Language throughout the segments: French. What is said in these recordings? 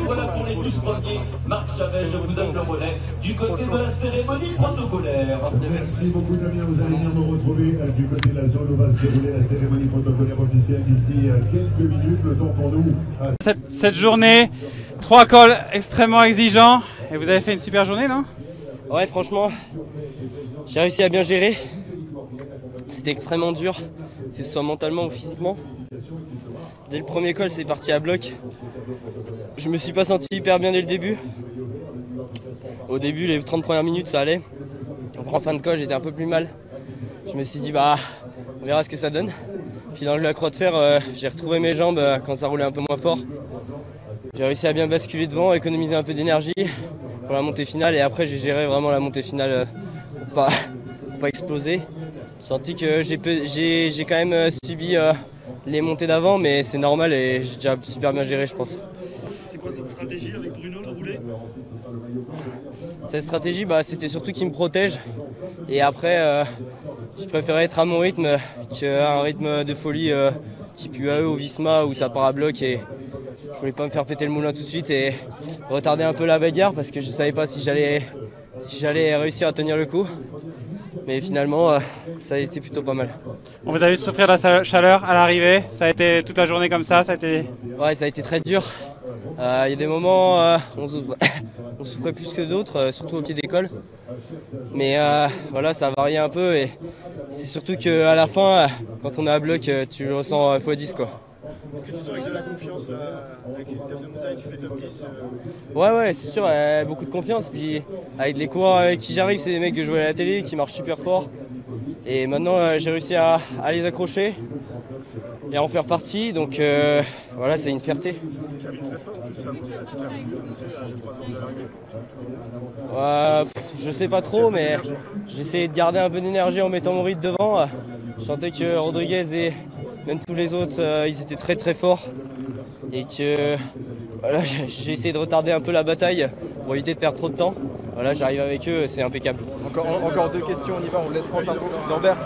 Voilà pour les 12 premiers. Marc Chavet, je vous donne le relais du côté de la cérémonie protocolaire. Merci beaucoup Damien, vous allez venir nous retrouver du côté de la zone où va se dérouler la cérémonie protocolaire officielle d'ici quelques minutes. Le temps pour nous. Cette journée, 3 cols extrêmement exigeants et vous avez fait une super journée, non? Ouais, franchement, j'ai réussi à bien gérer. C'était extrêmement dur, que ce soit mentalement ou physiquement. Dès le premier col, c'est parti à bloc. Je me suis pas senti hyper bien dès le début. Au début, les 30 premières minutes, ça allait. En fin de col, j'étais un peu plus mal. Je me suis dit, bah, on verra ce que ça donne. Puis dans la croix de fer, j'ai retrouvé mes jambes quand ça roulait un peu moins fort. J'ai réussi à bien basculer devant, économiser un peu d'énergie pour la montée finale. Et après, j'ai géré vraiment la montée finale pour pas exploser. J'ai senti que j'ai quand même subi les montées d'avant, mais c'est normal et j'ai déjà super bien géré, je pense. C'est quoi cette stratégie avec Bruno de rouler? Cette stratégie, c'était surtout qu'il me protège. Et après, je préférais être à mon rythme qu'à un rythme de folie type UAE ou Visma où ça part à bloc. Et je voulais pas me faire péter le moulin tout de suite et retarder un peu la bagarre parce que je savais pas si j'allais réussir à tenir le coup. Mais finalement, ça a été plutôt pas mal. On vous a vu souffrir de la chaleur à l'arrivée, ça a été toute la journée comme ça, Ouais, ça a été très dur. Il y a des moments où on souffrait plus que d'autres, surtout au pied d'école. Mais voilà, ça a varié un peu et c'est surtout qu'à la fin, quand on est à bloc, tu le ressens x10 quoi. Est-ce que tu sens avec de la confiance là, avec une terre de montagne, tu fais top 10 Ouais, c'est sûr, beaucoup de confiance. Puis avec les coureurs avec qui j'arrive, c'est des mecs que je vois à la télé qui marchent super fort. Et maintenant, j'ai réussi à les accrocher et à en faire partie. Donc voilà, c'est une fierté. Tu termines très fort en plus à monter à 3 ans de l'arrivée. Je sais pas trop, mais j'essayais de garder un peu d'énergie en mettant mon rythme devant. Je sentais que Rodriguez et même tous les autres, ils étaient très très forts. Et que voilà, j'ai essayé de retarder un peu la bataille pour éviter de perdre trop de temps. Voilà, j'arrive avec eux, c'est impeccable. Encore 2 questions, on y va, on laisse France Info. Norbert,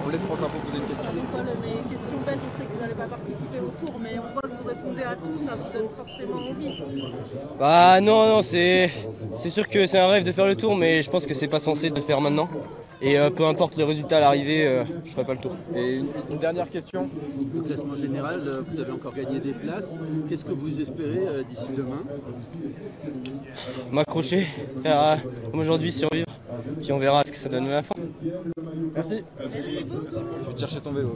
on laisse France Info poser une question. Mais question bête, on sait que vous n'allez pas participer au tour, mais on voit que vous répondez à tout, ça vous donne forcément envie. Non, c'est sûr que c'est un rêve de faire le tour, mais je pense que c'est pas censé de le faire maintenant. Et peu importe le résultat à l'arrivée, je ferai pas le tour. Et une dernière question. Le classement général, vous avez encore gagné des places. Qu'est-ce que vous espérez d'ici demain? M'accrocher, faire comme aujourd'hui, survivre, puis on verra ce que ça donne à la fin. Merci. Je vais te chercher ton vélo.